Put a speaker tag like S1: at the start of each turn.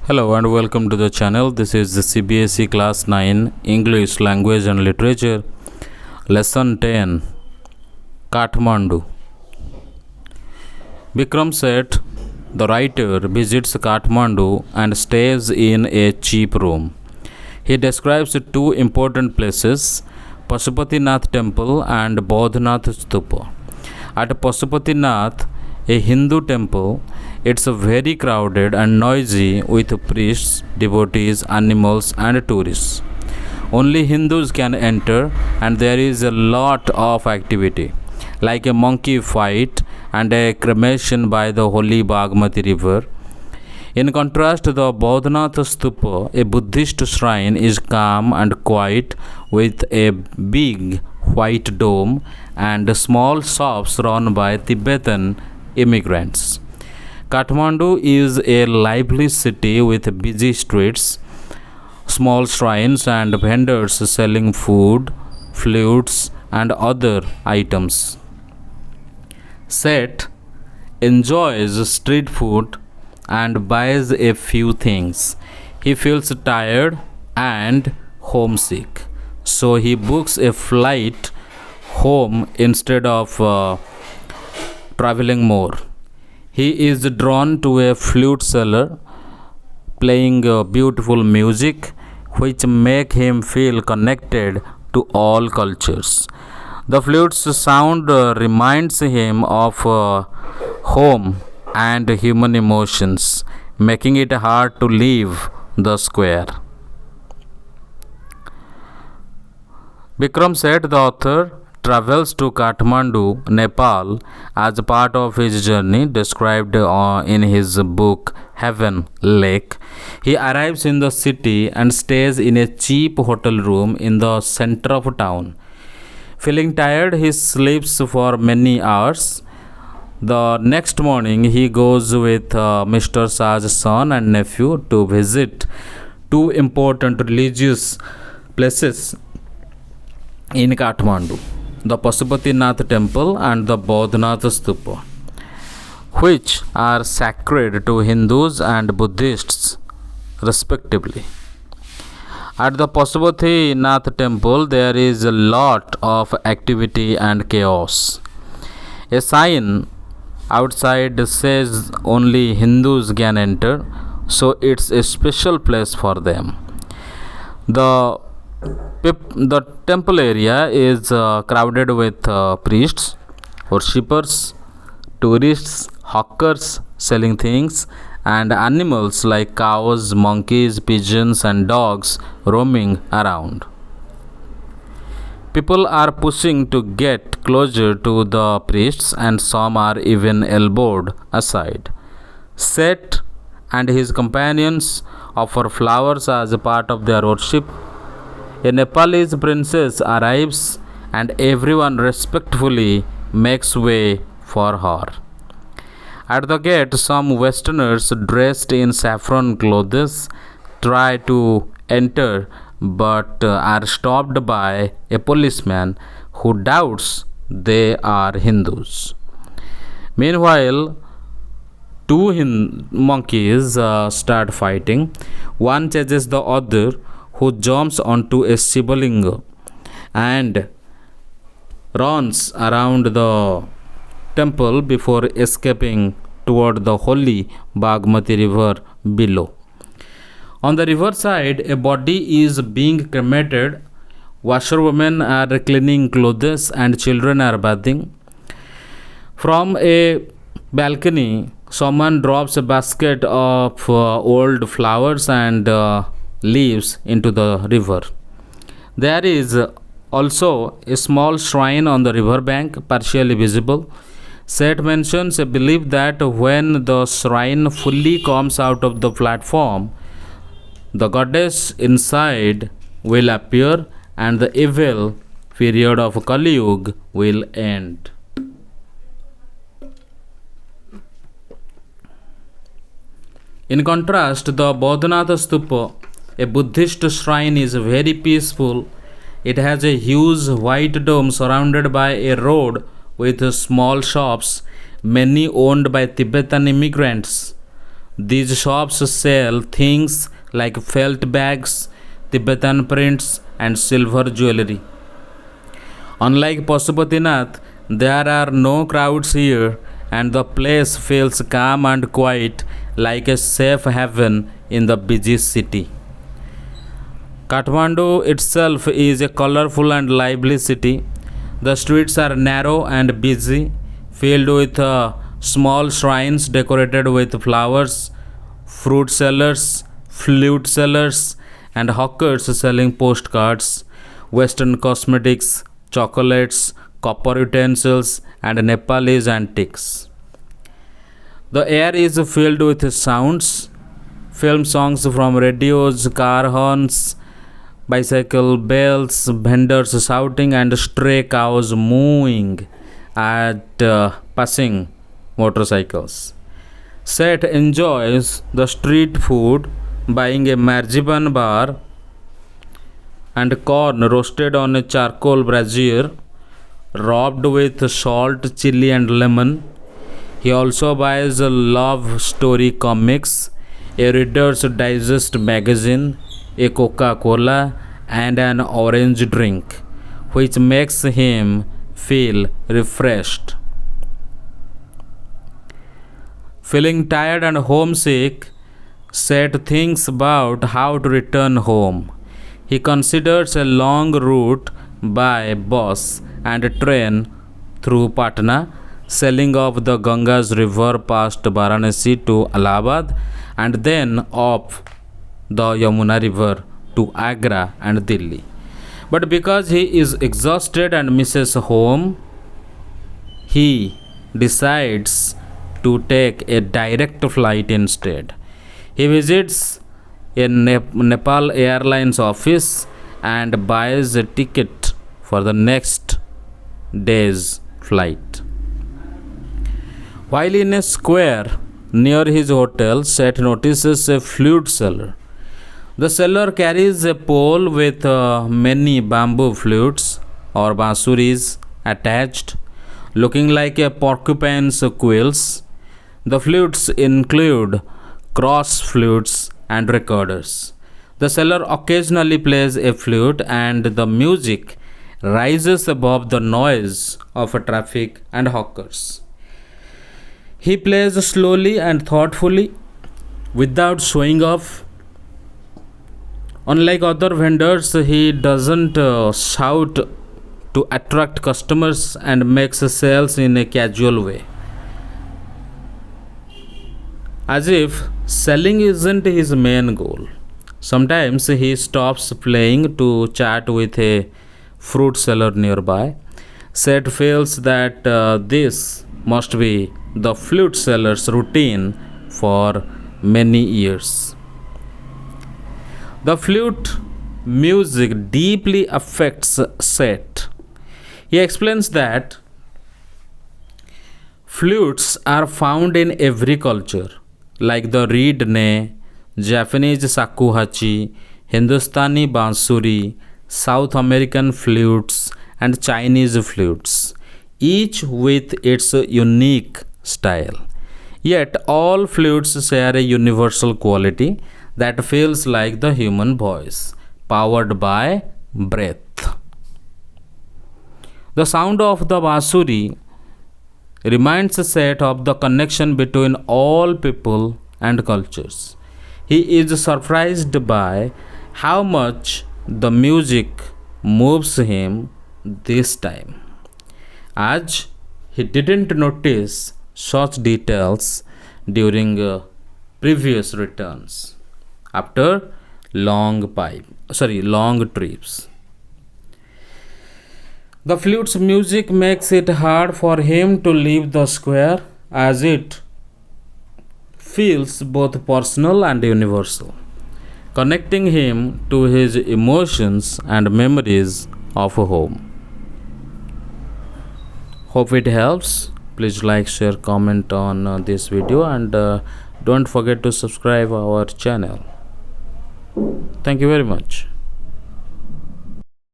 S1: Hello and welcome to the channel. This is the CBSE Class 9 English Language and Literature Lesson 10 Kathmandu. Bikram Seth, the writer, visits Kathmandu and stays in a cheap room. He describes two important places, Pashupatinath Temple and Bodhnath Stupa. At Pashupatinath, a Hindu temple, it's very crowded and noisy with priests, devotees, animals, and tourists. Only Hindus can enter, and there is a lot of activity, like a monkey fight and a cremation by the holy Bagmati river. In contrast, the Bodhnath Stupa, a Buddhist shrine, is calm and quiet with a big white dome and small shops run by Tibetan immigrants. Kathmandu is a lively city with busy streets, small shrines, and vendors selling food, flutes, and other items. Seth enjoys street food and buys a few things. He feels tired and homesick, so he books a flight home instead of traveling more. He is drawn to a flute seller playing beautiful music which make him feel connected to all cultures. The flute's sound reminds him of home and human emotions, making it hard to leave the square. Bikram Seth, the author, travels to Kathmandu, Nepal as part of his journey described in his book Heaven Lake. He arrives in the city and stays in a cheap hotel room in the center of town. Feeling tired, he sleeps for many hours. The next morning, he goes with Mr. Shah's son and nephew to visit two important religious places in Kathmandu, the Pashupatinath Temple and the Bodhnath Stupa, which are sacred to Hindus and Buddhists respectively. At the Pashupatinath Temple, there is a lot of activity and chaos. A sign outside says only Hindus can enter, so it's a special place for them. The temple area is crowded with priests, worshippers, tourists, hawkers selling things, and animals like cows, monkeys, pigeons, and dogs roaming around. People are pushing to get closer to the priests, and some are even elbowed aside. Seth and his companions offer flowers as a part of their worship. A Nepalese princess arrives and everyone respectfully makes way for her. At the gate, some Westerners dressed in saffron clothes try to enter but are stopped by a policeman who doubts they are Hindus. Meanwhile, two monkeys start fighting. One chases the other, who jumps onto a Shivalinga and runs around the temple before escaping toward the holy Bagmati river below. On the riverside, a body is being cremated. Washerwomen are cleaning clothes and children are bathing. From a balcony, someone drops a basket of old flowers and leaves into the river. There is also a small shrine on the river bank, partially visible. Seth mentions a belief that when the shrine fully comes out of the platform, the goddess inside will appear and the evil period of Kali Yuga will end. In contrast, the Bodhnath Stupa, a Buddhist shrine, is very peaceful. It has a huge white dome surrounded by a road with small shops, many owned by Tibetan immigrants. These shops sell things like felt bags, Tibetan prints, and silver jewelry. Unlike Pashupatinath, there are no crowds here, and the place feels calm and quiet like a safe haven in the busy city. Kathmandu itself is a colorful and lively city. The streets are narrow and busy, filled with small shrines decorated with flowers, fruit sellers, flute sellers, and hawkers selling postcards, Western cosmetics, chocolates, copper utensils, and Nepalese antiques. The air is filled with sounds, film songs from radios, car horns, bicycle bells, vendors shouting, and stray cows mooing at passing motorcycles. Seth enjoys the street food, buying a marzipan bar and corn roasted on a charcoal brazier, rubbed with salt, chili, and lemon. He also buys a love story comics, a Reader's Digest magazine, a Coca Cola, and an orange drink, which makes him feel refreshed. Feeling tired and homesick, Seth thinks about how to return home. He considers a long route by bus and train through Patna, sailing off the Ganges river past Varanasi to Allahabad, and then up the Yamuna river to Agra and Delhi. But because he is exhausted and misses home, he decides to take a direct flight instead. He visits a Nepal Airlines office and buys a ticket for the next day's flight. While in a square near his hotel, Seth notices a flute seller. The seller carries a pole with many bamboo flutes or bansuris attached, looking like a porcupine's quills. The flutes include cross flutes and recorders. The seller occasionally plays a flute, and the music rises above the noise of traffic and hawkers. He plays slowly and thoughtfully without showing off. Unlike other vendors, he doesn't shout to attract customers and makes sales in a casual way, as if selling isn't his main goal. Sometimes he stops playing to chat with a fruit seller nearby. Seth feels that this must be the flute seller's routine for many years. The flute music deeply affects Seth. He explains that flutes are found in every culture, like the reed ne, Japanese shakuhachi, Hindustani bansuri, South American flutes, and Chinese flutes, each with its unique style. Yet all flutes share a universal quality that feels like the human voice, powered by breath. The sound of the bansuri reminds Seth of the connection between all people and cultures. He is surprised by how much the music moves him this time, as he didn't notice such details during previous returns after long trips. The flute's music makes it hard for him to leave the square, as it feels both personal and universal, connecting him to his emotions and memories of home. Hope it helps. Please like, share, comment on this video, and don't forget to subscribe our channel. Thank you very much.